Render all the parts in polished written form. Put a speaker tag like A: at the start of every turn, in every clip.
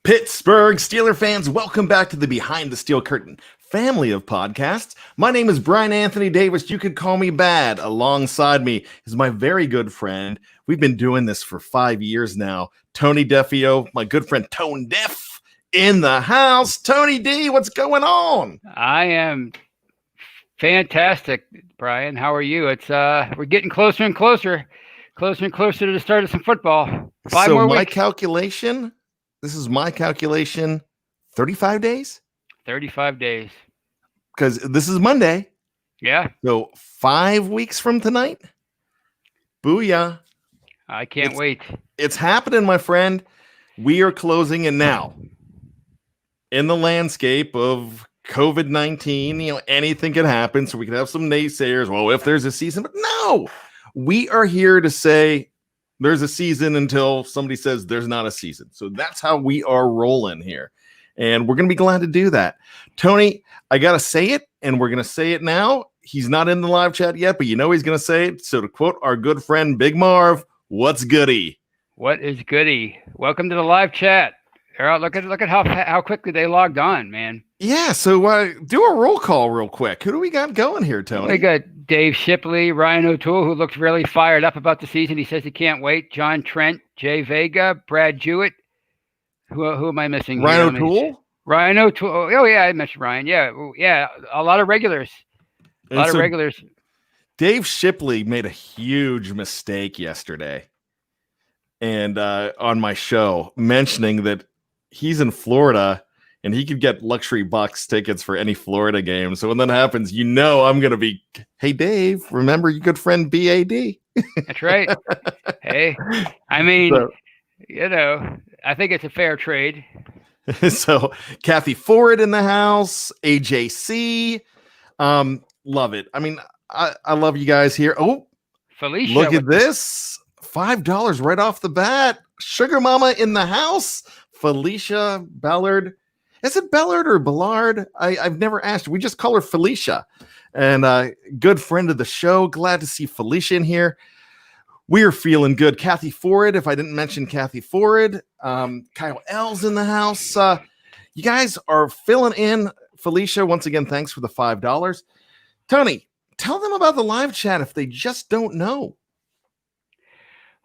A: Pittsburgh Steeler fans, welcome back to the Behind the Steel Curtain family of podcasts. My name is Bryan Anthony Davis. You could call me Bad. Alongside me is my very good friend. We've been doing this for 5 years now. Tony Defeo, my good friend Tone Def in the house. Tony D, what's going on?
B: I am fantastic, Bryan. How are you? It's we're getting closer and closer to the start of some football. 5 more weeks.
A: This is my calculation, 35 days?
B: 35 days.
A: Because this is Monday.
B: Yeah.
A: So 5 weeks from tonight? Booyah.
B: I can't wait.
A: It's happening, my friend. We are closing in now. In the landscape of COVID-19, anything can happen. So we could have some naysayers. Well, if there's a season, but no, we are here to say there's a season until somebody says there's not a season. So that's how we are rolling here. And we're going to be glad to do that. Tony, I got to say it, and we're going to say it now. He's not in the live chat yet, but he's going to say it. So to quote our good friend Big Marv, what's goody?
B: What is goody? Welcome to the live chat. Look at how quickly they logged on, man.
A: Yeah, so do a roll call real quick. Who do we got going here, Tony?
B: We got Dave Shipley, Ryan O'Toole, who looks really fired up about the season. He says he can't wait. John Trent, Jay Vega, Brad Jewett. Who am I missing?
A: Ryan O'Toole?
B: Ryan O'Toole. Oh, yeah, I mentioned Ryan. Yeah, a lot of regulars.
A: Dave Shipley made a huge mistake yesterday. And on my show, mentioning that he's in Florida and he could get luxury box tickets for any Florida game. So when that happens, I'm going to be, hey, Dave, remember your good friend BAD?
B: That's right. Hey, I mean, I think it's a fair trade.
A: So Kathy Ford in the house, AJC. Love it. I mean, I love you guys here. Oh,
B: Felicia.
A: Look at this. $5 right off the bat. Sugar Mama in the house. Felicia Ballard. Is it Ballard or Ballard? I've never asked. We just call her Felicia. And good friend of the show. Glad to see Felicia in here. We are feeling good. Kathy Ford, if I didn't mention Kathy Ford. Kyle L's in the house. You guys are filling in. Felicia, once again, thanks for the $5. Tony, tell them about the live chat if they just don't know.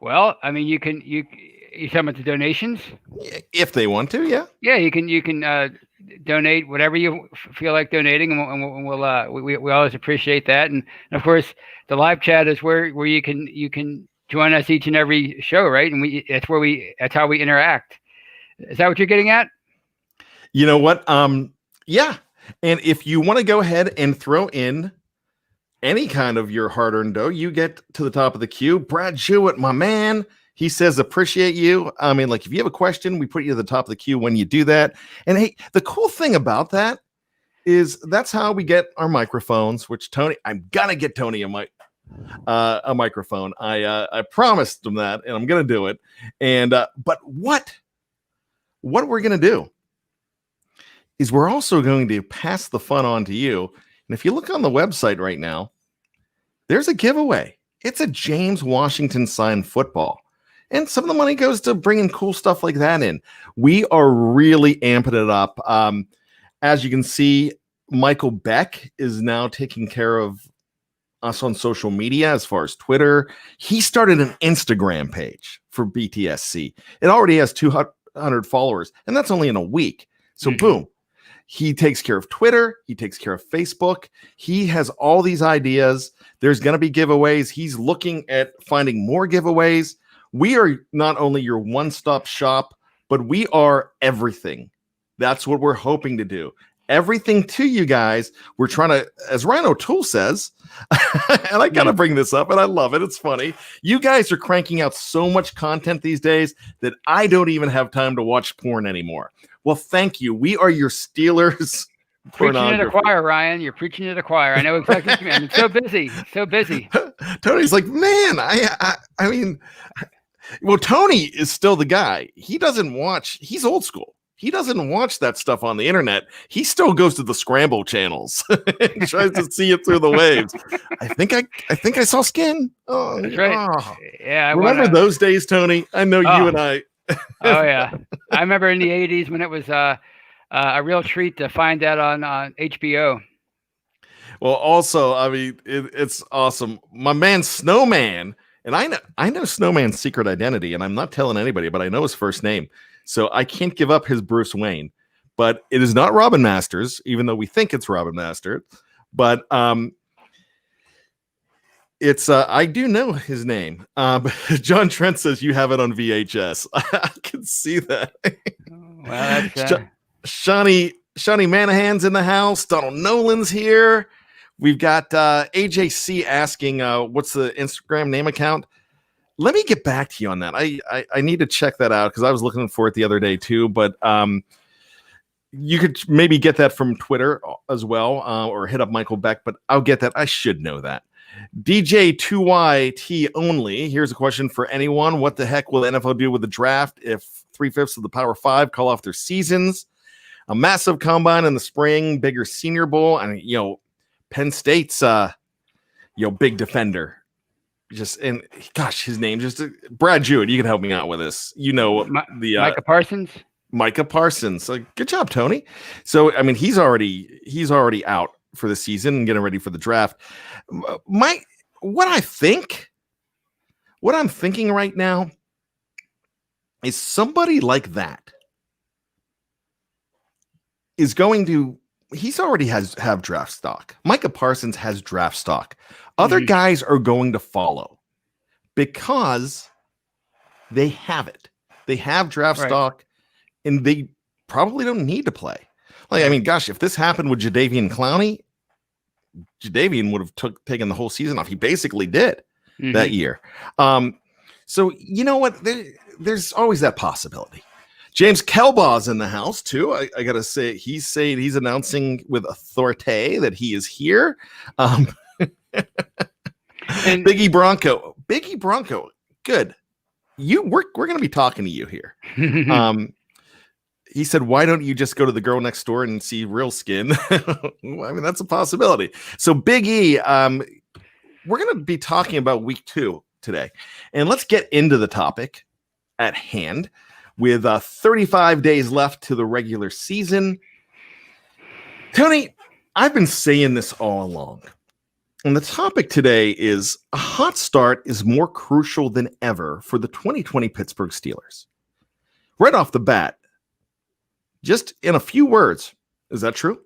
B: Well, I mean, you talking about the donations?
A: If they want to, yeah.
B: Yeah, you can donate whatever you feel like donating, and we always appreciate that. And of course, the live chat is where you can join us each and every show, right? And that's how we interact. Is that what you're getting at?
A: You know what? Yeah. And if you want to go ahead and throw in any kind of your hard-earned dough, you get to the top of the queue. Brad Jewett, my man, he says, appreciate you. I mean, like, if you have a question, we put you at the top of the queue when you do that. And hey, the cool thing about that is that's how we get our microphones, which Tony, I'm going to get Tony a microphone. I promised him that, and I'm going to do it. And, but what we're going to do is we're also going to pass the fun on to you. And if you look on the website right now, there's a giveaway. It's a James Washington signed football. And some of the money goes to bringing cool stuff like that in. We are really amping it up. As you can see, Michael Beck is now taking care of us on social media as far as Twitter. He started an Instagram page for BTSC. It already has 200 followers, and that's only in a week. So boom. He takes care of Twitter. He takes care of Facebook. He has all these ideas. There's going to be giveaways. He's looking at finding more giveaways. We are not only your one-stop shop, but we are everything. That's what we're hoping to do. Everything to you guys. We're trying to, as Ryan O'Toole says, and I got to bring this up, and I love it. It's funny. You guys are cranking out so much content these days that I don't even have time to watch porn anymore. Well, thank you. We are your Steelers.
B: Preaching to the choir, Ryan. You're preaching to the choir. I know exactly what you mean. I'm so busy.
A: Tony's like, man, I mean, well, Tony is still the guy. He doesn't watch. He's old school. He doesn't watch that stuff on the internet. He still goes to the scramble channels and tries to see it through the waves. I think I saw skin. Oh,
B: that's right.
A: Oh.
B: Yeah.
A: Remember those days, Tony? I know you and I.
B: Oh yeah. I remember in the 80s when it was a real treat to find that on HBO.
A: Well, also, I mean, it's awesome. My man Snowman, and I know Snowman's secret identity, and I'm not telling anybody, but I know his first name, so I can't give up his Bruce Wayne. But it is not Robin Masters, even though we think it's Robin Masters. But it's I do know his name. John Trent says you have it on VHS. I can see that.
B: Well, that's
A: Shawnee Manahan's in the house. Donald Nolan's here. We've got AJC asking what's the Instagram name account. Let me get back to you on that. I need to check that out because I was looking for it the other day too. But you could maybe get that from Twitter as well, or hit up Michael Beck. But I'll get that. I should know that. DJ2YT only. Here's a question for anyone. What the heck will the NFL do with the draft if 3/5 of the Power 5 call off their seasons? A massive combine in the spring, bigger Senior Bowl, and Penn State's big defender. And gosh, his name Brad Jewett. You can help me out with this.
B: Micah Parsons.
A: Micah Parsons. Good job, Tony. So I mean, he's already out for the season and getting ready for the draft. What I'm thinking right now is somebody like that is going to. He's already have draft stock. Micah Parsons has draft stock. Other guys are going to follow because they have it. They have draft stock, and they probably don't need to play. I mean, gosh, if this happened with Jadeveon Clowney, Jadeveon would have taken the whole season off. He basically did that year. So you know what? There's always that possibility. James Kelbaw's in the house too. I gotta say, he's announcing with authority that he is here. And Biggie Bronco, good. We're gonna be talking to you here. He said, why don't you just go to the girl next door and see real skin? I mean, that's a possibility. So Big E, we're gonna be talking about week 2 today, and let's get into the topic at hand. With 35 days left to the regular season. Tony, I've been saying this all along. And the topic today is a hot start is more crucial than ever for the 2020 Pittsburgh Steelers. Right off the bat, just in a few words, is that true?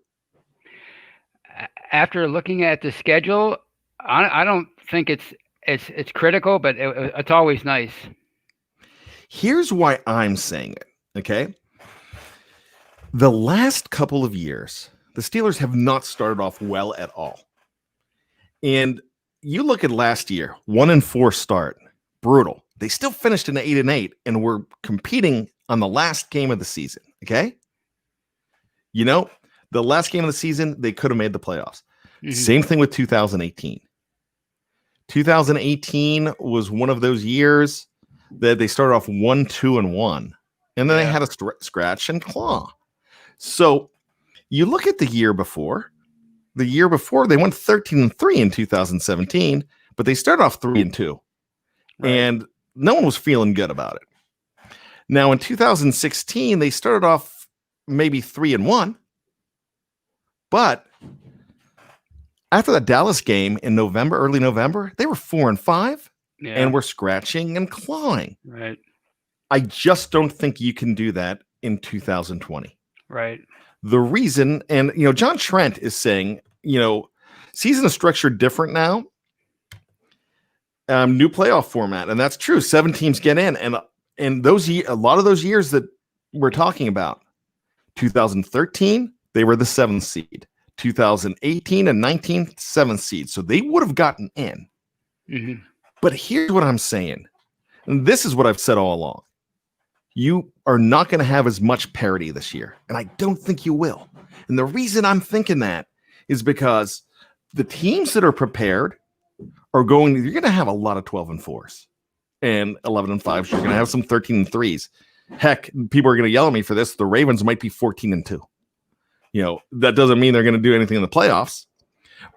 B: After looking at the schedule, I don't think it's critical, but it's always nice.
A: Here's why I'm saying it, okay? The last couple of years, the Steelers have not started off well at all. And you look at last year, 1-4 start, brutal. They still finished in 8-8 and were competing on the last game of the season, okay? The last game of the season, they could have made the playoffs. Same thing with 2018. 2018 was one of those years that they started off 1-2-1, and then they had a scratch and claw. So you look at the year before. The year before, they went 13-3 in 2017, but they started off 3-2, and no one was feeling good about it. Now in 2016, they started off maybe 3-1, but after that Dallas game in early November, they were 4-5. And we're scratching and clawing.
B: Right.
A: I just don't think you can do that in 2020.
B: Right.
A: The reason, and John Trent is saying, season is structured different now. New playoff format, and that's true. 7 teams get in, and a lot of those years that we're talking about, 2013, they were the 7th seed. 2018 and 19, 7th seed. So they would have gotten in. But here's what I'm saying. And this is what I've said all along. You are not going to have as much parity this year. And I don't think you will. And the reason I'm thinking that is because the teams that are prepared you're going to have a lot of 12-4s and 11-5s. You're going to have some 13-3s. Heck, people are going to yell at me for this. The Ravens might be 14-2. That doesn't mean they're going to do anything in the playoffs.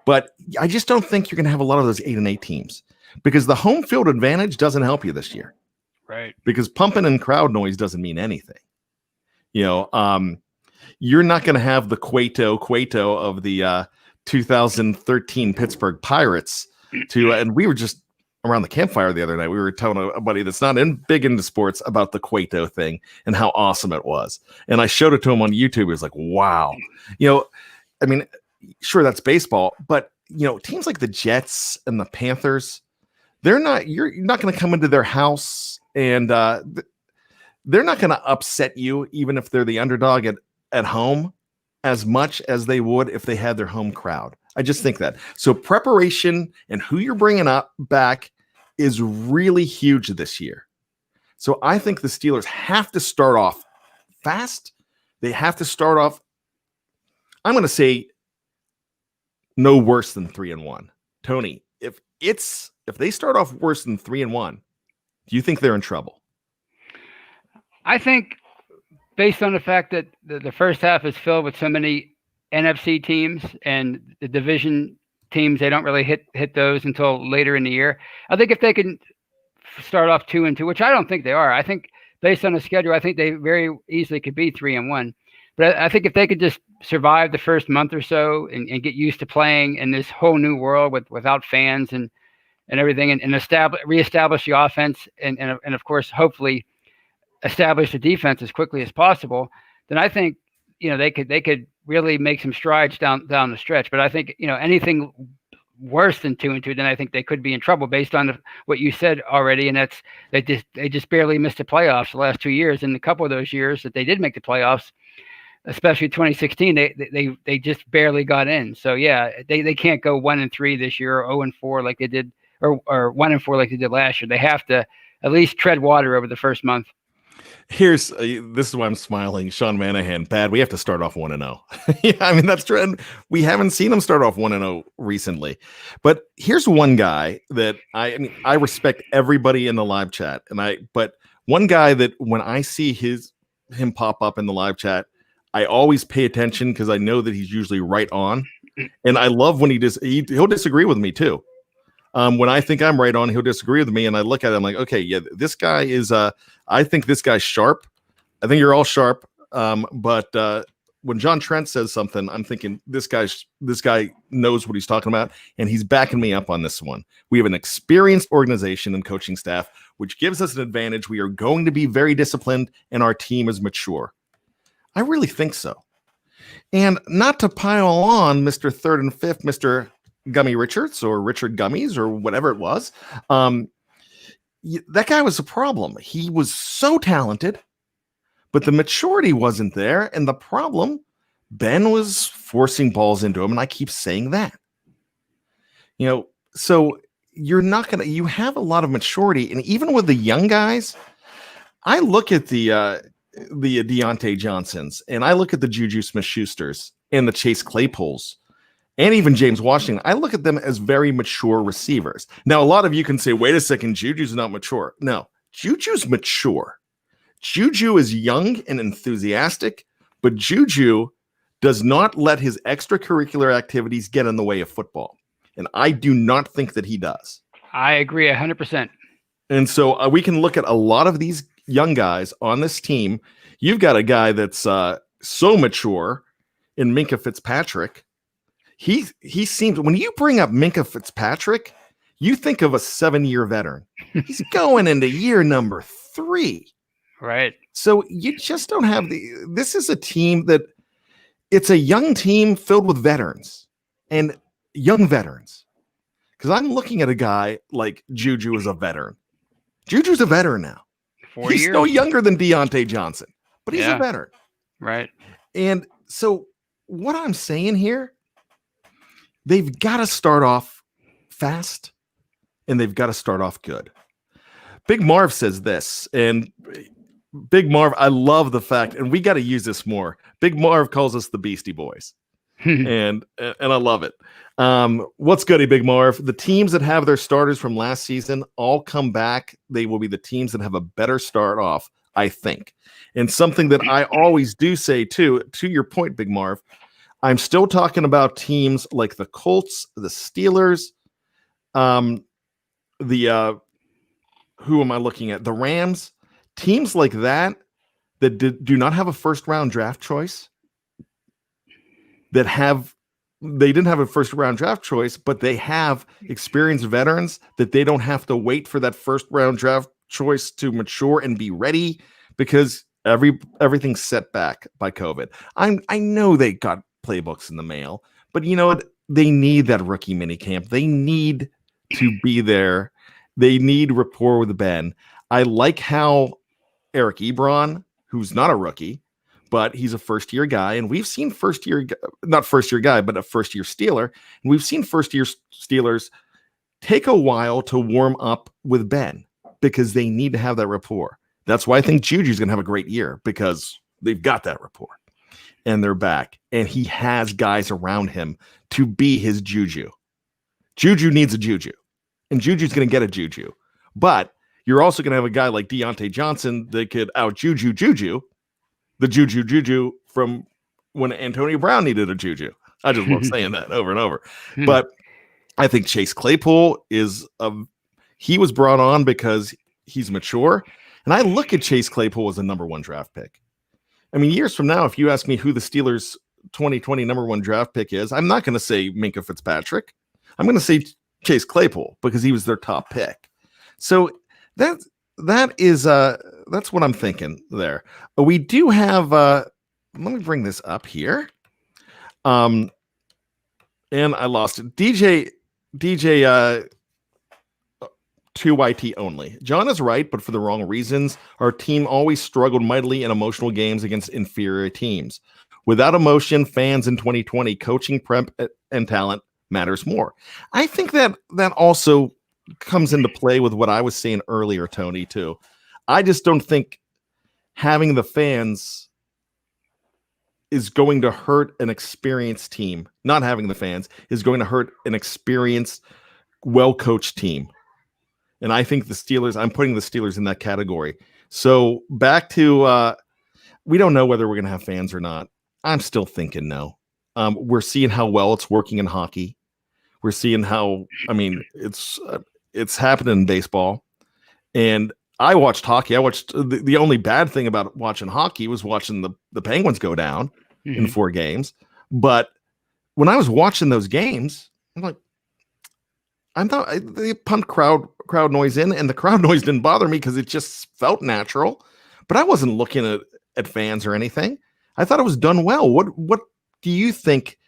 A: But I just don't think you're going to have a lot of those 8-8 teams. Because the home field advantage doesn't help you this year.
B: Right.
A: Because pumping and crowd noise doesn't mean anything. You're not going to have the Cueto of the 2013 Pittsburgh Pirates and we were just around the campfire the other night. We were telling a buddy that's not big into sports about the Cueto thing and how awesome it was. And I showed it to him on YouTube. He was like, wow. I mean, sure, that's baseball, but teams like the Jets and the Panthers, you're not going to come into their house and they're not going to upset you, even if they're the underdog at home, as much as they would if they had their home crowd. I just think that. So preparation and who you're bringing back is really huge this year. So I think the Steelers have to start off fast. They have to start off, I'm going to say, no worse than 3-1. Tony, if they start off worse than 3-1, do you think they're in trouble?
B: I think, based on the fact that the first half is filled with so many NFC teams and the division teams, they don't really hit those until later in the year. I think if they can start off 2-2, which I don't think they are. I think based on the schedule, I think they very easily could be 3-1. But I think if they could just survive the first month or so and get used to playing in this whole new world without fans and everything, and reestablish the offense and of course, hopefully establish the defense as quickly as possible, then I think they could really make some strides down the stretch. But I think anything worse than 2-2, then I think they could be in trouble based on what you said already, and that's they just barely missed the playoffs the last 2 years. And a couple of those years that they did make the playoffs, especially 2016, they just barely got in. So yeah, they can't go 1-3 this year or 0-4 like they did, or 1-4 like they did last year. They have to at least tread water over the first month.
A: This is why I'm smiling. Sean Manahan, bad. We have to start off 1-0. Yeah, I mean, that's true. We haven't seen him start off 1-0 recently. But here's one guy that I respect everybody in the live chat. But one guy that when I see him pop up in the live chat, I always pay attention because I know that he's usually right on. And I love when he'll disagree with me too. When I think I'm right on, he'll disagree with me. And I look at him like, okay, yeah, this guy is, I think this guy's sharp. I think you're all sharp. But when John Trent says something, I'm thinking this guy knows what he's talking about. And he's backing me up on this one. We have an experienced organization and coaching staff, which gives us an advantage. We are going to be very disciplined and our team is mature. I really think so. And not to pile on Mr. Third and Fifth, Mr. Gummy Richards or Richard Gummies or whatever it was. That guy was a problem. He was so talented, but the maturity wasn't there. And the problem, Ben was forcing balls into him. And I keep saying that, so you have a lot of maturity. And even with the young guys, I look at the Deontay Johnsons and I look at the Juju Smith-Schusters and the Chase Claypools and even James Washington. I look at them as very mature receivers. Now, a lot of you can say, wait a second, Juju's not mature. No, Juju's mature. Juju is young and enthusiastic, but Juju does not let his extracurricular activities get in the way of football. And I do not think that he does.
B: I agree 100%.
A: And so we can look at a lot of these young guys on this team. You've got a guy that's so mature in Minkah Fitzpatrick. He seems, when you bring up Minkah Fitzpatrick, you think of a 7-year veteran. He's going into year number 3.
B: Right.
A: So you just don't have this is a team it's a young team filled with veterans and young veterans. Because I'm looking at a guy like Juju as a veteran. Juju's a veteran now.
B: 4 years.
A: He's no younger than Deontay Johnson, but he's a veteran.
B: Right.
A: And so what I'm saying here, they've got to start off fast and they've got to start off good. Big Marv says this, and Big Marv, I love the fact, and we got to use this more. Big Marv calls us the Beastie Boys, and I love it. What's goody, Big Marv? The teams that have their starters from last season all come back. They will be the teams that have a better start off, I think. And something that I always do say too, to your point, Big Marv, I'm still talking about teams like the Colts, the Steelers, who am I looking at? The Rams, teams like that that do not have a first round draft choice, they didn't have a first round draft choice, but they have experienced veterans that they don't have to wait for that first round draft choice to mature and be ready, because everything's set back by COVID. I know they got playbooks in the mail, but you know what? They need that rookie minicamp. They need to be there. They need rapport with Ben. I like how Eric Ebron, who's not a rookie, but he's a first-year guy, and we've seen not first-year guy, but a first-year Steeler, and we've seen first-year Steelers take a while to warm up with Ben because they need to have that rapport. That's why I think Juju's going to have a great year, because they've got that rapport, and they're back, and he has guys around him to be his Juju. Juju needs a Juju, and Juju's going to get a Juju, but you're also going to have a guy like Deontay Johnson that could out-Juju the Juju from when Antonio Brown needed a Juju. I just love saying that over and over. But I think Chase Claypool he was brought on because he's mature. And I look at Chase Claypool as a number 1 draft pick. I mean, years from now, if you ask me who the Steelers 2020 number 1 draft pick is, I'm not going to say Minkah Fitzpatrick. I'm going to say Chase Claypool because he was their top pick. So that's what I'm thinking there. We do have let me bring this up here. And I lost it. DJ 2YT only. John is right, but for the wrong reasons. Our team always struggled mightily in emotional games against inferior teams. Without emotion, fans in 2020, coaching, prep, and talent matters more. I think that also comes into play with what I was saying earlier, Tony, too. I just don't think having the fans is going to hurt an experienced team. Not having the fans is going to hurt an experienced, well-coached team. And I think I'm putting the Steelers in that category. So back to, we don't know whether we're going to have fans or not. I'm still thinking no. We're seeing how well it's working in hockey. We're seeing how, it's happening in baseball. And I watched hockey. I watched the only bad thing about watching hockey was watching the Penguins go down in 4 games. But when I was watching those games, I'm like, I thought they pumped crowd noise in, and the crowd noise didn't bother me because it just felt natural. But I wasn't looking at fans or anything. I thought it was done well. What do you think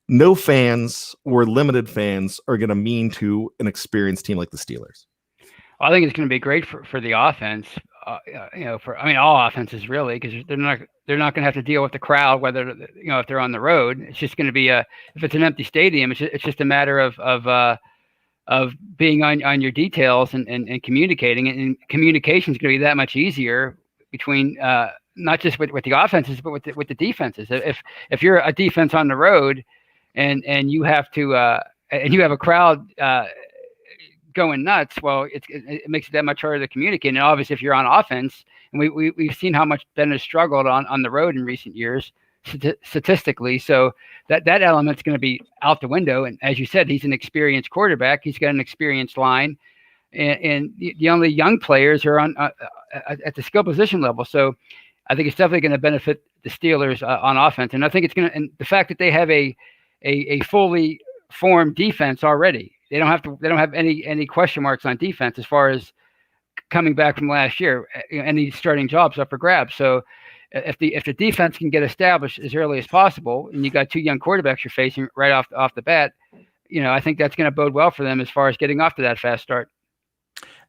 A: no fans or limited fans are going to mean to an experienced team like the Steelers?
B: Well, I think it's going to be great for the offense. All offenses really, because they're not going to have to deal with the crowd, whether if they're on the road. It's just going to be if it's an empty stadium, it's just a matter of being on your details and communicating, and communication is going to be that much easier between not just with the offenses, but with the defenses. If you're a defense on the road and you have to and you have a crowd going nuts, well, it makes it that much harder to communicate. And obviously, if you're on offense, and we've seen how much Ben has struggled on the road in recent years statistically, so that element's going to be out the window. And as you said, he's an experienced quarterback. He's got an experienced line, and the only young players are on at the skill position level. So I think it's definitely going to benefit the Steelers on offense. And I think and the fact that they have a fully formed defense already. They don't have any question marks on defense as far as coming back from last year. Any starting jobs up for grabs. So if the defense can get established as early as possible, and you got 2 young quarterbacks you're facing right off the bat, I think that's going to bode well for them as far as getting off to that fast start.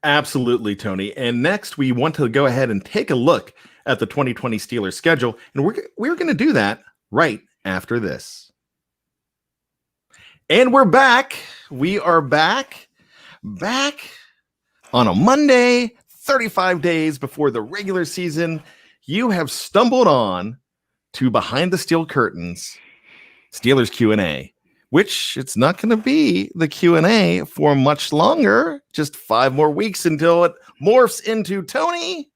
A: Absolutely, Tony. And next, we want to go ahead and take a look at the 2020 Steelers schedule, and we're going to do that right after this. And we're back. We are back on a Monday, 35 days before the regular season. You have stumbled on to Behind the Steel Curtains, Steelers Q&A, which it's not going to be the Q&A for much longer, just 5 more weeks until it morphs into, Tony,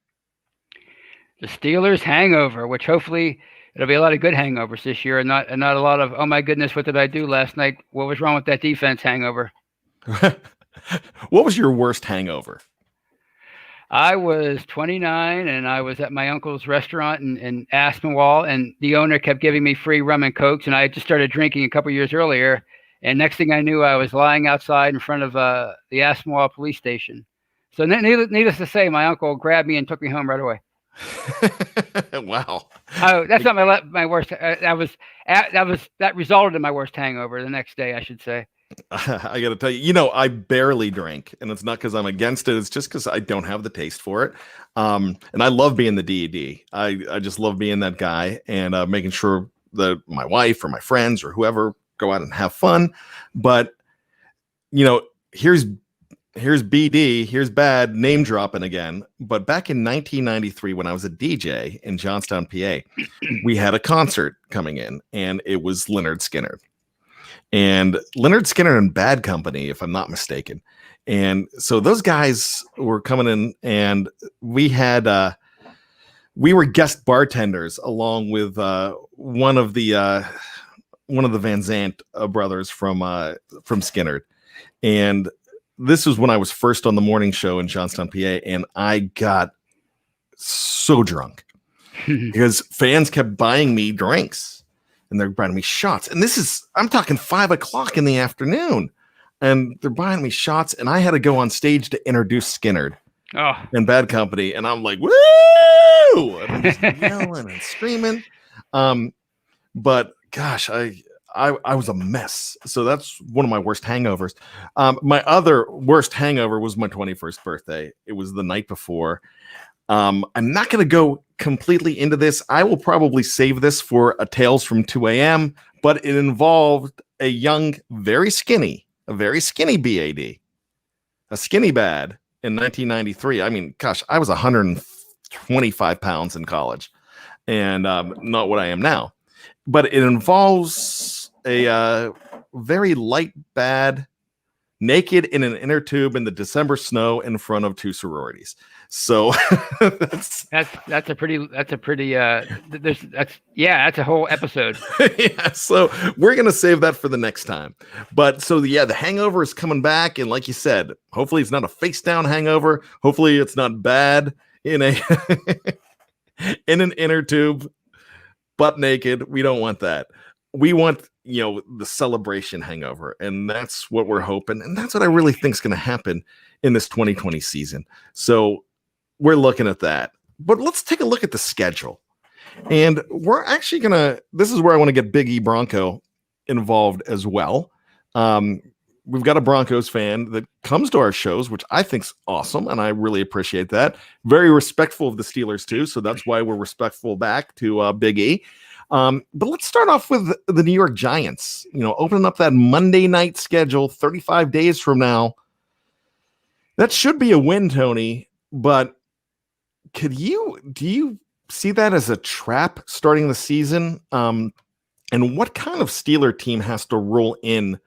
B: the Steelers hangover, which hopefully it'll be a lot of good hangovers this year, and not a lot of, oh my goodness, what did I do last night? What was wrong with that defense hangover?
A: What was your worst hangover?
B: I was 29 and I was at my uncle's restaurant in Aspinwall, and the owner kept giving me free rum and cokes, and I just started drinking a couple years earlier. And next thing I knew, I was lying outside in front of the Aspinwall police station. So needless to say, my uncle grabbed me and took me home right away.
A: Wow.
B: Oh, that's not my worst. That resulted in my worst hangover the next day, I should say.
A: I got to tell you, I barely drink, and it's not because I'm against it. It's just because I don't have the taste for it. And I love being the DED. I just love being that guy and making sure that my wife or my friends or whoever go out and have fun. But, here's BD, here's bad name dropping again. But back in 1993, when I was a DJ in Johnstown, PA, we had a concert coming in, and it was Lynyrd Skynyrd. And Lynyrd Skynyrd and Bad Company, if I'm not mistaken. And so those guys were coming in, and we were guest bartenders along with one of the Van Zant brothers from Skynyrd. And this was when I was first on the morning show in Johnstown, PA, and I got so drunk because fans kept buying me drinks. And they're buying me shots. And I'm talking 5 o'clock in the afternoon. And they're buying me shots. And I had to go on stage to introduce Skynyrd and Bad Company. And I'm like, woo! And I'm just yelling and screaming. But gosh, I was a mess. So that's one of my worst hangovers. My other worst hangover was my 21st birthday. It was the night before. I'm not going to go completely into this. I will probably save this for a Tales from 2 a.m., but it involved a young, very skinny BAD, a skinny bad in 1993. I mean, gosh, I was 125 pounds in college and not what I am now. But it involves a very light bad, naked in an inner tube in the December snow in front of 2 sororities. So that's a whole episode. Yeah, so we're gonna save that for the next time. But so the hangover is coming back, and like you said, hopefully it's not a face down hangover. Hopefully it's not bad in a in an inner tube, butt naked. We don't want that. We want the celebration hangover, and that's what we're hoping, and that's what I really think is going to happen in this 2020 season. So we're looking at that. But let's take a look at the schedule. And we're actually this is where I want to get Big E Bronco involved as well. We've got a Broncos fan that comes to our shows, which I think's awesome, and I really appreciate that. Very respectful of the Steelers too, so that's why we're respectful back to Big E. But let's start off with the New York Giants. Opening up that Monday night schedule 35 days from now. That should be a win, Tony. But do you see that as a trap starting the season? And what kind of Steeler team has to roll in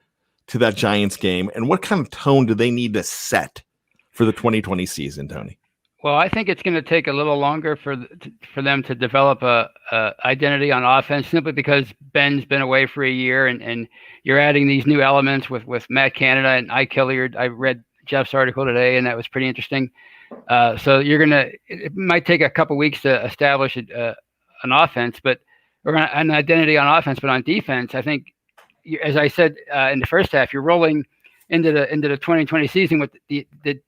A: to that Giants game? And what kind of tone do they need to set for the 2020 season, Tony?
B: Well, I think it's going to take a little longer for them to develop a identity on offense, simply because Ben's been away for a year, and you're adding these new elements with Matt Canada and Ike Hilliard. I read Jeff's article today, and that was pretty interesting. So it might take a couple weeks to establish an offense, or an identity on offense, but on defense, I think, as I said in the first half, you're rolling into the 2020 season with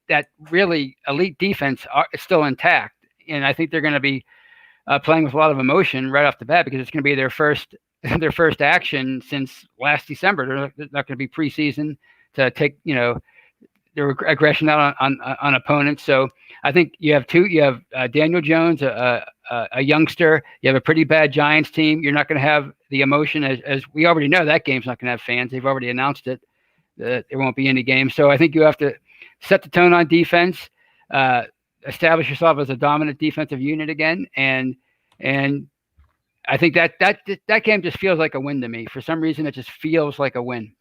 B: that really elite defense is still intact, and I think they're going to be playing with a lot of emotion right off the bat, because it's going to be their first action since last December. They're not going to be preseason to take their aggression out on opponents. So I think you have Daniel Jones, a youngster. You have a pretty bad Giants team. You're not going to have the emotion, as we already know that game's not going to have fans. They've already announced it. There won't be any games. So I think you have to set the tone on defense, establish yourself as a dominant defensive unit again. And I think that game just feels like a win to me. For some reason, it just feels like a win.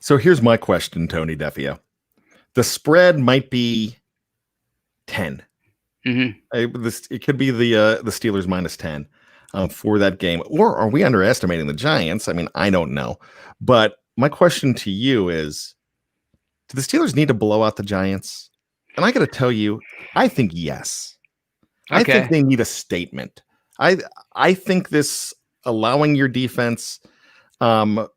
A: So here's my question, Tony Defeo. The spread might be 10. Mm-hmm. It could be the Steelers minus 10 for that game. Or are we underestimating the Giants? I mean, I don't know. But my question to you is, do the Steelers need to blow out the Giants? And I got to tell you, I think yes. I think
B: Okay.
A: they need a statement. I think this allowing your defense to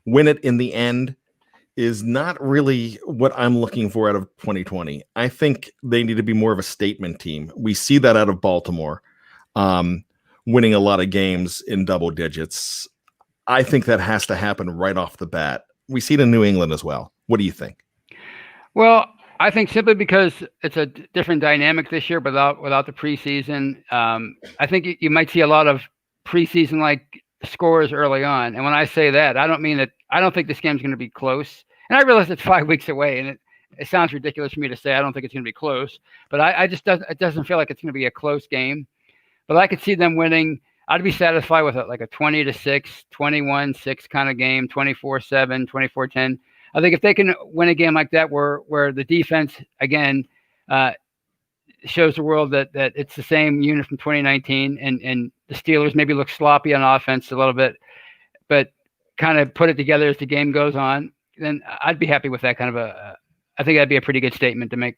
A: win it in the end is not really what I'm looking for out of 2020. I think they need to be more of a statement team. We see that out of Baltimore, winning a lot of games in double digits. I think that has to happen right off the bat. We see it in New England as well. What do you think?
B: Well, I think simply because it's a different dynamic this year without the preseason. I think you might see a lot of preseason like scores early on. And when I say that, I don't mean that I don't think this game's going to be close. And I realize it's 5 weeks away, and it sounds ridiculous for me to say I don't think it's going to be close. But it doesn't feel like it's going to be a close game. But I could see them winning. I'd be satisfied with it, like a 20-6, 21-6 kind of game, 24-7, 24-10. I think if they can win a game like that, where the defense again shows the world that it's the same unit from 2019, and the Steelers maybe look sloppy on offense a little bit, but kind of put it together as the game goes on, then I'd be happy with that kind of I think that'd be a pretty good statement to make.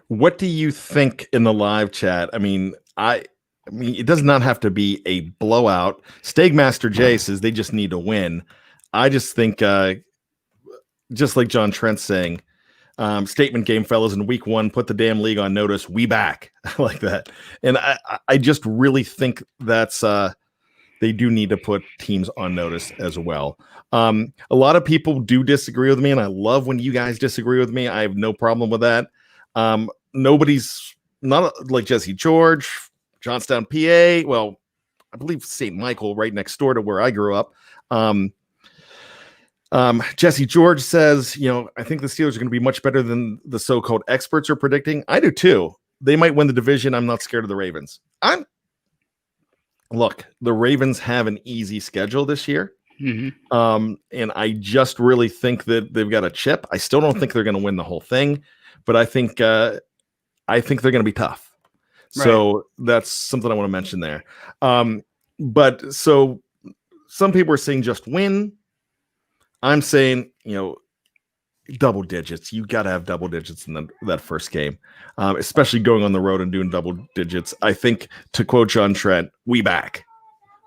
A: What do you think in the live chat? I mean, it does not have to be a blowout. Steakmaster Jay says they just need to win. I just think, just like John Trent's saying, statement game, fellas, in week 1, put the damn league on notice. We back. I like that. And I just really think that's they do need to put teams on notice as well. A lot of people do disagree with me, and I love when you guys disagree with me. I have no problem with that. Nobody's not like Jesse George, Johnstown, PA. Well, I believe St. Michael, right next door to where I grew up. Jesse George says, I think the Steelers are going to be much better than the so-called experts are predicting. I do too. They might win the division. I'm not scared of the Ravens. Look, the Ravens have an easy schedule this year. Mm-hmm. And I just really think that they've got a chip. I still don't think they're going to win the whole thing, but I think they're going to be tough. Right. So that's something I want to mention there. But so some people are saying just win. I'm saying, double digits. You got to have double digits in that first game, especially going on the road and doing double digits. I think, to quote John Trent, we back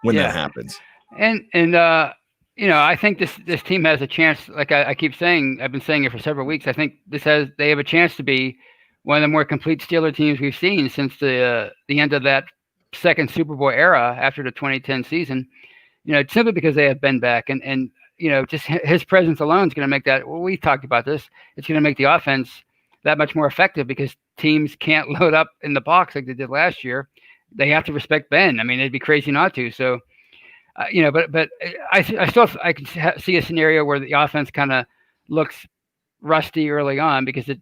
A: when that happens.
B: And I think this team has a chance. Like I keep saying, I've been saying it for several weeks. I think they have a chance to be one of the more complete Steeler teams we've seen since the end of that second Super Bowl era after the 2010 season. Simply because they have Ben back, and just his presence alone is going to make that. Well, we talked about this. It's going to make the offense that much more effective because teams can't load up in the box like they did last year. They have to respect Ben. I mean, it'd be crazy not to. So, but I can see a scenario where the offense kind of looks rusty early on because they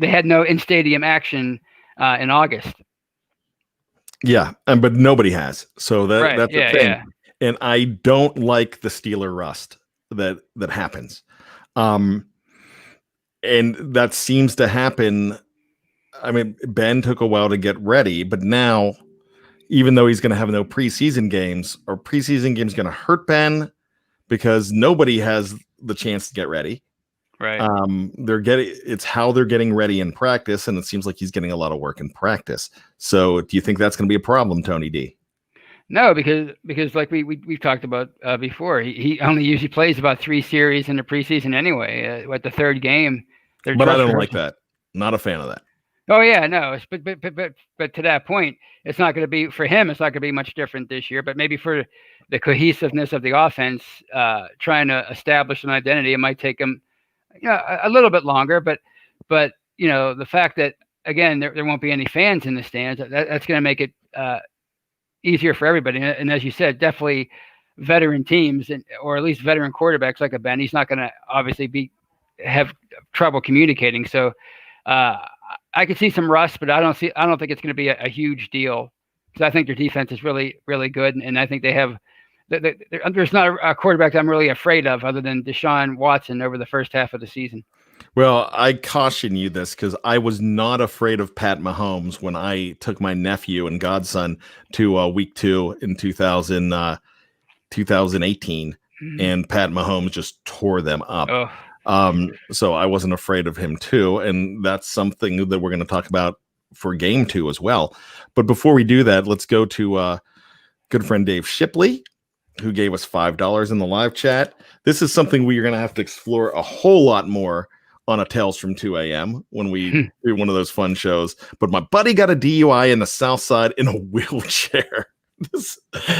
B: had no in-stadium action in August.
A: Yeah, but nobody has. So that's the thing.
B: Yeah.
A: And I don't like the Steeler rust that happens. And that seems to happen. I mean, Ben took a while to get ready, but now, even though he's going to have no preseason games, or preseason games going to hurt Ben because nobody has the chance to get ready.
B: Right.
A: It's how they're getting ready in practice, and it seems like he's getting a lot of work in practice. So do you think that's going to be a problem, Tony D?
B: No, because like we've talked about before, he only usually plays about 3 series in the preseason anyway. At the third game,
A: but I don't like that. Not a fan of that.
B: Oh yeah, no. But to that point, it's not going to be for him. It's not going to be much different this year. But maybe for the cohesiveness of the offense, trying to establish an identity, it might take him, a little bit longer. But the fact that again there won't be any fans in the stands, that's going to make it easier for everybody. And as you said, definitely veteran teams or at least veteran quarterbacks like a Ben, he's not going to obviously have trouble communicating. So I could see some rust, but I don't think it's going to be a huge deal because I think their defense is really, really good. And I think they have, there's not a quarterback I'm really afraid of other than Deshaun Watson over the first half of the season.
A: Well, I caution you this because I was not afraid of Pat Mahomes when I took my nephew and godson to week 2 in 2018. and Pat Mahomes just tore them up.
B: Oh.
A: So I wasn't afraid of him too, and that's something that we're going to talk about for game 2 as well. But before we do that, let's go to good friend Dave Shipley, who gave us $5 in the live chat. This is something we're going to have to explore a whole lot more on a Tales from 2 a.m. when we do one of those fun shows. But my buddy got a DUI in the South Side in a wheelchair.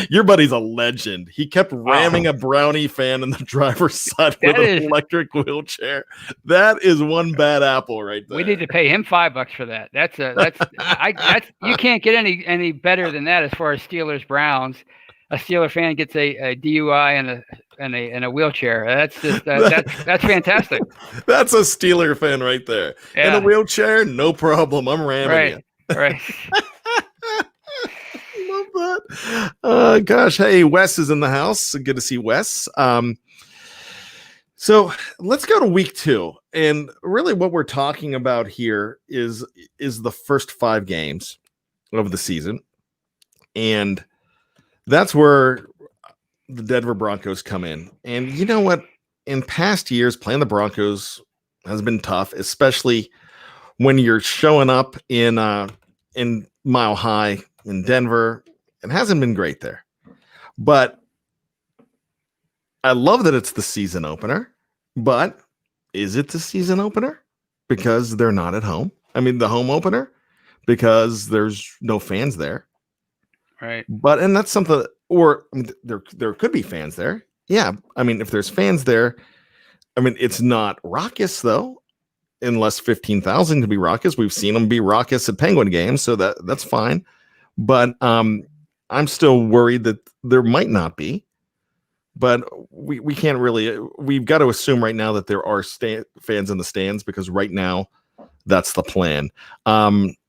A: Your buddy's a legend. He kept ramming a Brownie fan in the driver's side with an electric wheelchair. That is one bad apple right there.
B: We need to pay him $5 for that. That's you can't get any better than that as far as Steelers Browns. A Steeler fan gets a DUI and a wheelchair. That's just that's fantastic.
A: That's a Steeler fan right there.
B: Yeah.
A: In a wheelchair, no problem. I'm ramming you.
B: Right.
A: Love that. Gosh, hey, Wes is in the house. Good to see Wes. So let's go to week 2. And really what we're talking about here is the first 5 games of the season. And that's where the Denver Broncos come in. And you know what? In past years, playing the Broncos has been tough, especially when you're showing up in Mile High in Denver. It hasn't been great there. But I love that it's the season opener. But is it the season opener? Because they're not at home. I mean, the home opener? Because there's no fans there.
B: Right.
A: But, and that's something, or I mean, there could be fans there. Yeah. I mean, if there's fans there, I mean, it's not raucous though, unless 15,000 can be raucous. We've seen them be raucous at Penguin games. So that's fine. But I'm still worried that there might not be, but we can't really, we've got to assume right now that there are fans in the stands because right now that's the plan.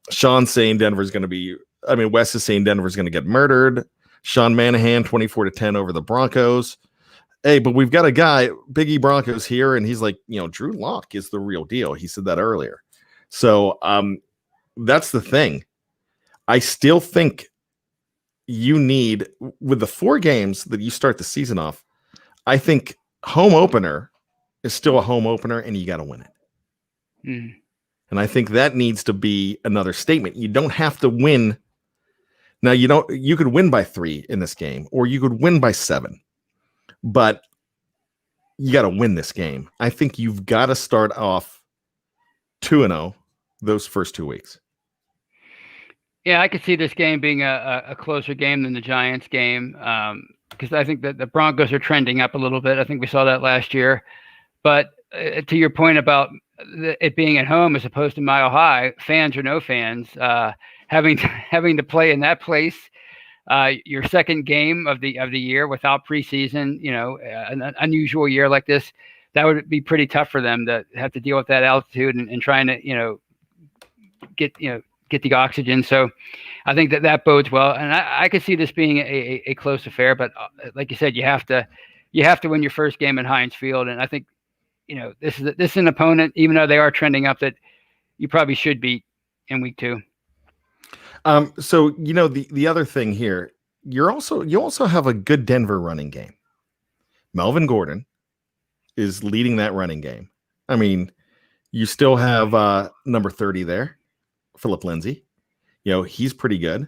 A: Sean's saying Denver's going to be, Wes is saying Denver's going to get murdered. Sean Manahan, 24-10 over the Broncos. Hey, but we've got a guy, Biggie Broncos here, and he's like, Drew Lock is the real deal. He said that earlier. So that's the thing. I still think you need, with the 4 games that you start the season off, I think home opener is still a home opener, and you got to win it.
B: Mm.
A: And I think that needs to be another statement. You don't have to win. Now, you could win by 3 in this game, or you could win by 7, but you got to win this game. I think you've got to start off 2-0 those first 2 weeks.
B: Yeah, I could see this game being a closer game than the Giants game because I think that the Broncos are trending up a little bit. I think we saw that last year. But to your point about it being at home as opposed to Mile High, fans or no fans, having to play in that place, your second game of the year without preseason, an unusual year like this, that would be pretty tough for them to have to deal with that altitude and trying to get the oxygen. So I think that bodes well. And I could see this being a close affair, but like you said, you have to win your first game at Heinz Field. And I think, this is an opponent, even though they are trending up, that you probably should beat in week 2.
A: So, the other thing here, you also have a good Denver running game. Melvin Gordon is leading that running game. I mean, you still have number 30 there. Philip Lindsay, he's pretty good.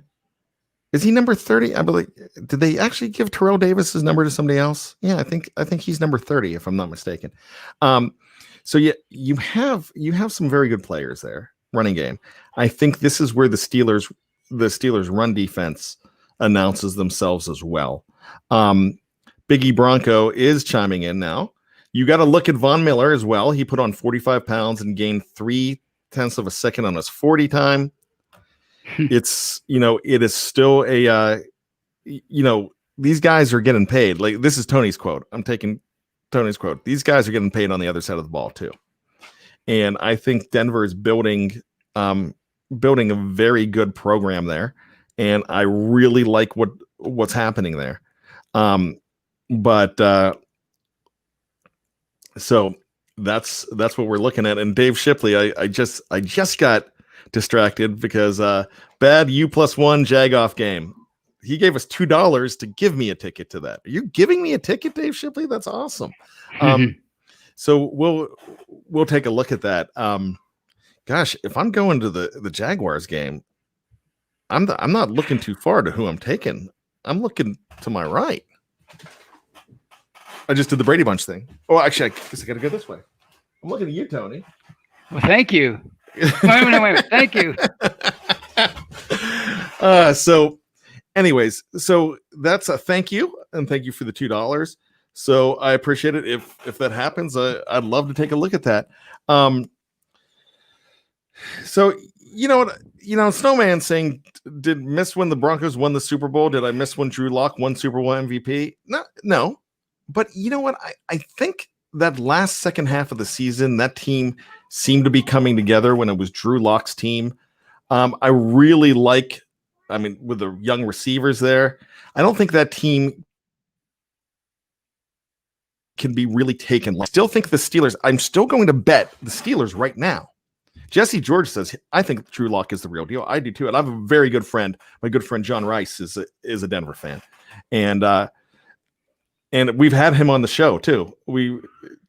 A: Is he number 30? I believe. Did they actually give Terrell Davis his number to somebody else? Yeah, I think he's number 30, if I'm not mistaken. So yeah, you have some very good players there. Running game. I think this is where the Steelers run defense announces themselves as well. Biggie Bronco is chiming in now. You got to look at Von Miller as well. He put on 45 pounds and gained 0.3 of a second on his 40 time. It's, it is still these guys are getting paid. Like, this is Tony's quote. I'm taking Tony's quote. These guys are getting paid on the other side of the ball too. And I think Denver is building a very good program there. And I really like what's happening there. So that's what we're looking at. And Dave Shipley, I just got distracted because bad U+1 Jagoff game. he gave us $2 to give me a ticket to that. Are you giving me a ticket, Dave Shipley? That's awesome. So we'll take a look at that. Gosh, if I'm going to the Jaguars game, I'm not looking too far to who I'm taking. I'm looking to my right. I just did the Brady Bunch thing. Oh, actually, I guess I got to go this way. I'm looking at you, Tony.
B: Well, thank you. Wait a minute. Thank you.
A: So anyways, so that's a thank you, and thank you for the $2. So I appreciate it. If that happens, I'd love to take a look at that. So Snowman saying, did miss when the Broncos won the Super Bowl? Did I miss when Drew Lock won Super Bowl MVP? No. But you know what? I think that last second half of the season, that team seemed to be coming together when it was Drew Lock's team. I really like, with the young receivers there, I don't think that team can be really taken. I still think the Steelers, I'm still going to bet the Steelers right now. Jesse George says, I think Drew Lock is the real deal. I do too. And I have a very good friend. My good friend John Rice is a Denver fan. And we've had him on the show too.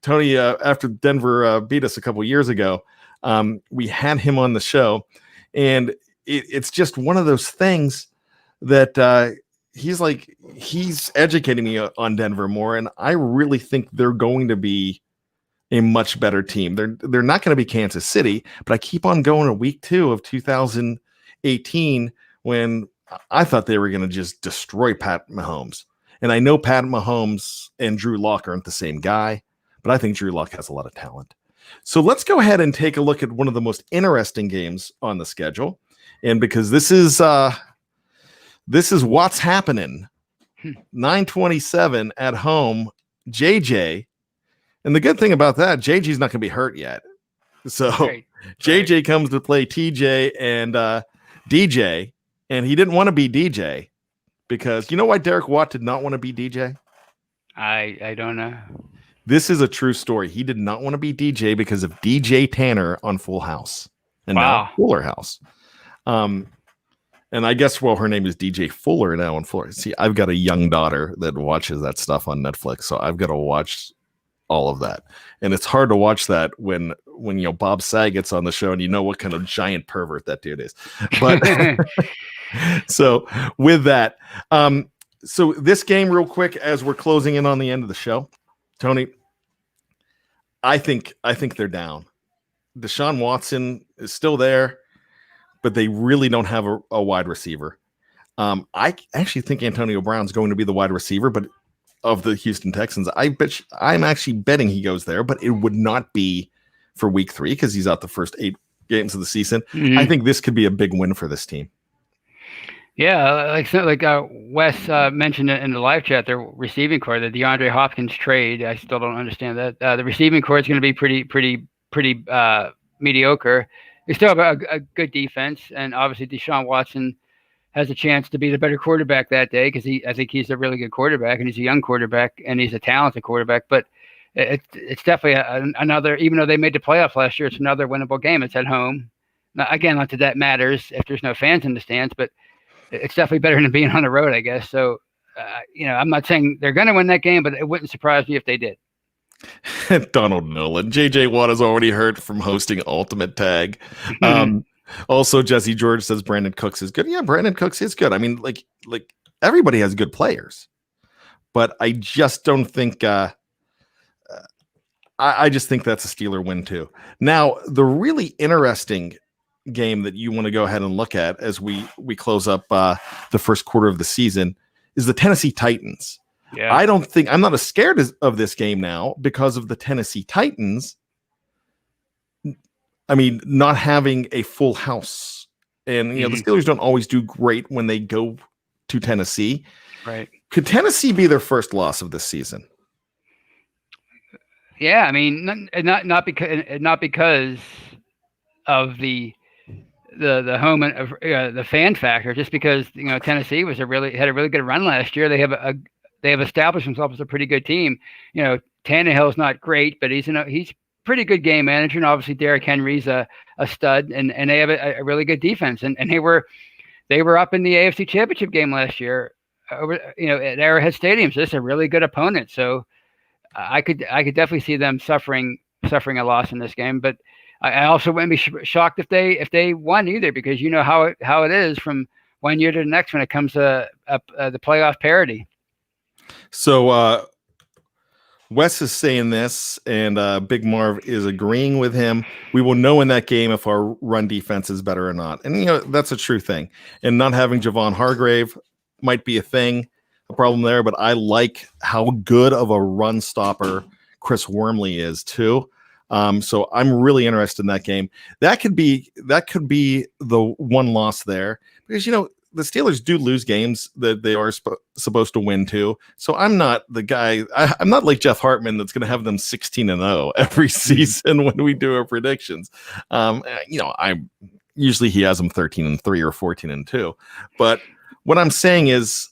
A: Tony, after Denver beat us a couple years ago, we had him on the show. And it's just one of those things that he's educating me on Denver more. And I really think they're going to be a much better team. They're not going to be Kansas City, but I keep on going to week 2 of 2018 when I thought they were going to just destroy Pat Mahomes. And I know Pat Mahomes and Drew Lock aren't the same guy, but I think Drew Lock has a lot of talent. So let's go ahead and take a look at one of the most interesting games on the schedule. And because this is what's happening. 9:27 at home, JJ. And the good thing about that, JJ's not going to be hurt yet. So right. JJ comes to play TJ and DJ, and he didn't want to be DJ because you know why Derek Watt did not want to be DJ?
B: I don't know.
A: This is a true story. He did not want to be DJ because of DJ Tanner on Full House and now Fuller House. And I guess, her name is DJ Fuller now on Fuller. See, I've got a young daughter that watches that stuff on Netflix, so I've got to watch all of that. And it's hard to watch that when Bob Saget's on the show and you know what kind of giant pervert that dude is. But so with that, so this game real quick as we're closing in on the end of the show, Tony, I think they're down. Deshaun Watson is still there, but they really don't have a wide receiver. I actually think Antonio Brown's going to be the wide receiver, but of the Houston Texans, I'm actually betting he goes there, but it would not be for week 3 because he's out the first 8 games of the season. Mm-hmm. I think this could be a big win for this team.
B: Yeah, like Wes mentioned in the live chat, their receiving core, the DeAndre Hopkins trade. I still don't understand that. The receiving core is going to be pretty mediocre. They still have a good defense, and obviously Deshaun Watson has a chance to be the better quarterback that day because I think he's a really good quarterback, and he's a young quarterback, and he's a talented quarterback. But it's definitely another, even though they made the playoffs last year, it's another winnable game. It's at home. Now, again, not that that matters if there's no fans in the stands, but it's definitely better than being on the road, I guess. So, I'm not saying they're going to win that game, but it wouldn't surprise me if they did.
A: Donald Nolan. JJ Watt is already hurt from hosting Ultimate Tag. Also, Jesse George says Brandon Cooks is good. Yeah, Brandon Cooks is good. I mean, like everybody has good players, but I just don't think. I just think that's a Steeler win too. Now, the really interesting game that you want to go ahead and look at as we close up the first quarter of the season is the Tennessee Titans. Yeah. I'm not as scared of this game now because of the Tennessee Titans. I mean, not having a full house, and the Steelers don't always do great when they go to Tennessee.
B: Right?
A: Could Tennessee be their first loss of this season?
B: Yeah, I mean, not because of the home and the fan factor, just because Tennessee had a really good run last year. They have established themselves as a pretty good team. Tannehill's not great, but he's pretty good game manager, and obviously Derrick Henry's a stud, and they have a really good defense, and they were up in the AFC Championship game last year, over at Arrowhead Stadium. So this is a really good opponent. So I could definitely see them suffering a loss in this game. But I also wouldn't be shocked if they won either, because you know how it is from one year to the next when it comes to the playoff parity.
A: So Wes is saying this, and Big Marv is agreeing with him. We will know in that game if our run defense is better or not. And, that's a true thing. And not having Javon Hargrave might be a problem there, but I like how good of a run stopper Chris Wormley is too. So I'm really interested in that game. That could be the one loss there, because, the Steelers do lose games that they are supposed to win too. So I'm not the guy. I'm not like Jeff Hartman that's going to have them 16-0 every season when we do our predictions. I usually he has them 13-3 or 14-2. But what I'm saying is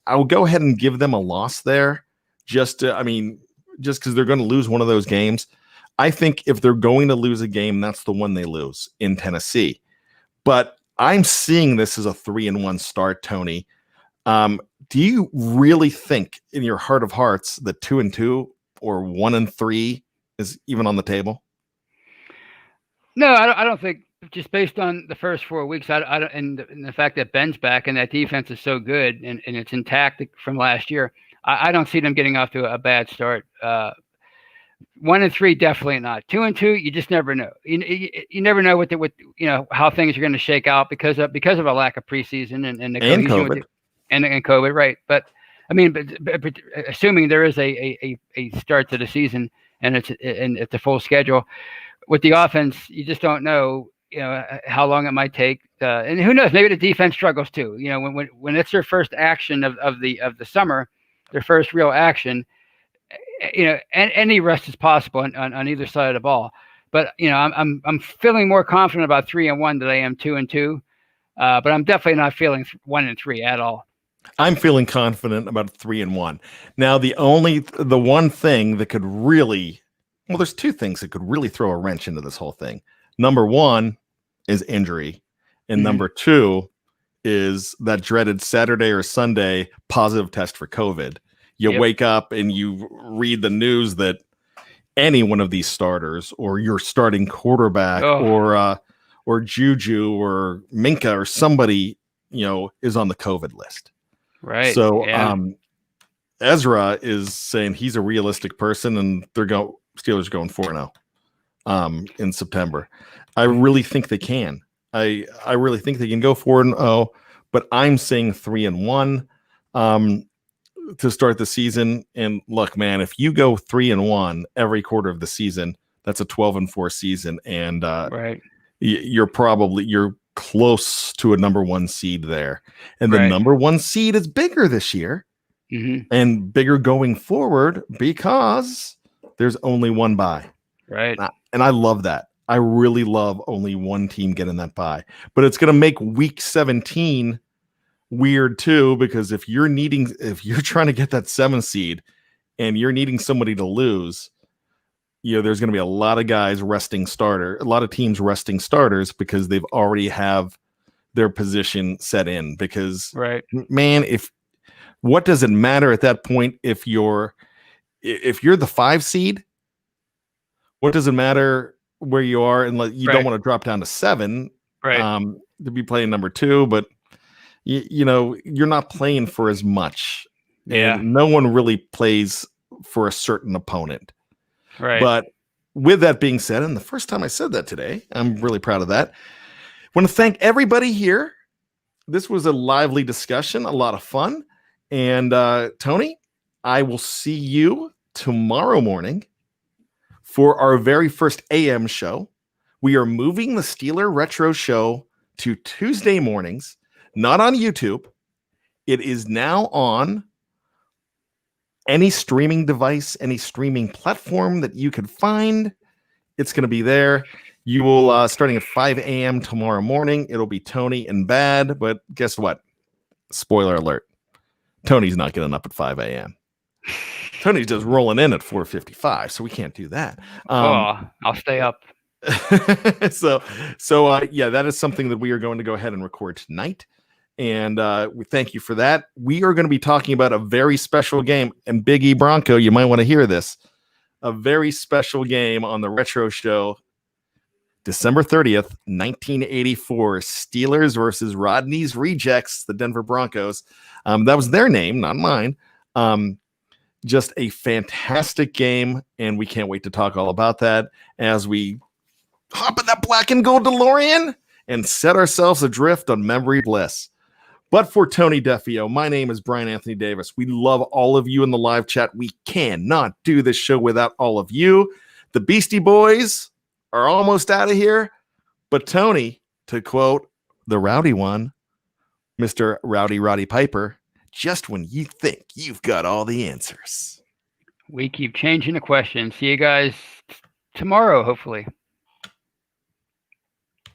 A: I'll go ahead and give them a loss there, just because they're going to lose one of those games. I think if they're going to lose a game, that's the one they lose in Tennessee. But I'm seeing this as a 3-1 start, Tony. Do you really think in your heart of hearts that 2-2 or 1-3 is even on the table?
B: No, I don't think, just based on the first 4 weeks, I don't, and the fact that Ben's back and that defense is so good and it's intact from last year, I don't see them getting off to a bad start. 1-3, definitely not. 2-2, you just never know. You never know what how things are going to shake out because of a lack of preseason and
A: COVID
B: and COVID, right? But but assuming there is a start to the season and it's a full schedule with the offense, you just don't know how long it might take, and who knows? Maybe the defense struggles too. When it's their first action of the summer, their first real action. And any rest is possible on either side of the ball, but I'm feeling more confident about 3-1 than I am 2-2, but I'm definitely not feeling 1-3 at all.
A: I'm feeling confident about 3-1. Now, the one thing that could really, there's two things that could really throw a wrench into this whole thing. Number one is injury, and number two is that dreaded Saturday or Sunday positive test for COVID. You wake up and you read the news that any one of these starters, or your starting quarterback, or Juju or Minka or somebody, is on the COVID list.
B: Right.
A: So Ezra is saying he's a realistic person, and Steelers going 4-0 in September. I really think they can. I really think they can go 4-0, but I'm saying 3-1. To start the season. And look, man, if you go 3-1 every quarter of the season, that's a 12-4 season. And
B: right.
A: You're close to a number one seed there. And the number one seed is bigger this year and bigger going forward because there's only one bye.
B: Right.
A: And I love that. I really love only one team getting that bye, but it's going to make week 17 weird too, because if you're trying to get that 7 seed and you're needing somebody to lose, there's going to be a lot of guys a lot of teams resting starters because they've already have their position set in. Because man, what does it matter at that point if you're the 5 seed? What does it matter where you are, and you don't want to drop down to 7 to be playing number 2, but you're not playing for as much. And no one really plays for a certain opponent.
B: Right.
A: But with that being said, and the first time I said that today, I'm really proud of that. I want to thank everybody here. This was a lively discussion, a lot of fun. And Tony, I will see you tomorrow morning for our very first AM show. We are moving the Steeler Retro Show to Tuesday mornings. Not on YouTube. It is now on any streaming device, any streaming platform that you can find. It's going to be there. You will, starting at 5 a.m. tomorrow morning, it'll be Tony and Bad. But guess what? Spoiler alert. Tony's not getting up at 5 a.m. Tony's just rolling in at 4:55, so we can't do that.
B: I'll stay up.
A: So that is something that we are going to go ahead and record tonight. And we thank you for that. We are going to be talking about a very special game. And Big E Bronco, you might want to hear this. A very special game on the Retro Show. December 30th, 1984. Steelers versus Rodney's Rejects, the Denver Broncos. That was their name, not mine. Just a fantastic game. And we can't wait to talk all about that as we hop in that black and gold DeLorean and set ourselves adrift on memory bliss. But for Tony Defeo, my name is Bryan Anthony Davis. We love all of you in the live chat. We cannot do this show without all of you. The Beastie Boys are almost out of here. But Tony, to quote the rowdy one, Mr. Rowdy Roddy Piper, just when you think you've got all the answers.
B: We keep changing the question. See you guys tomorrow, hopefully.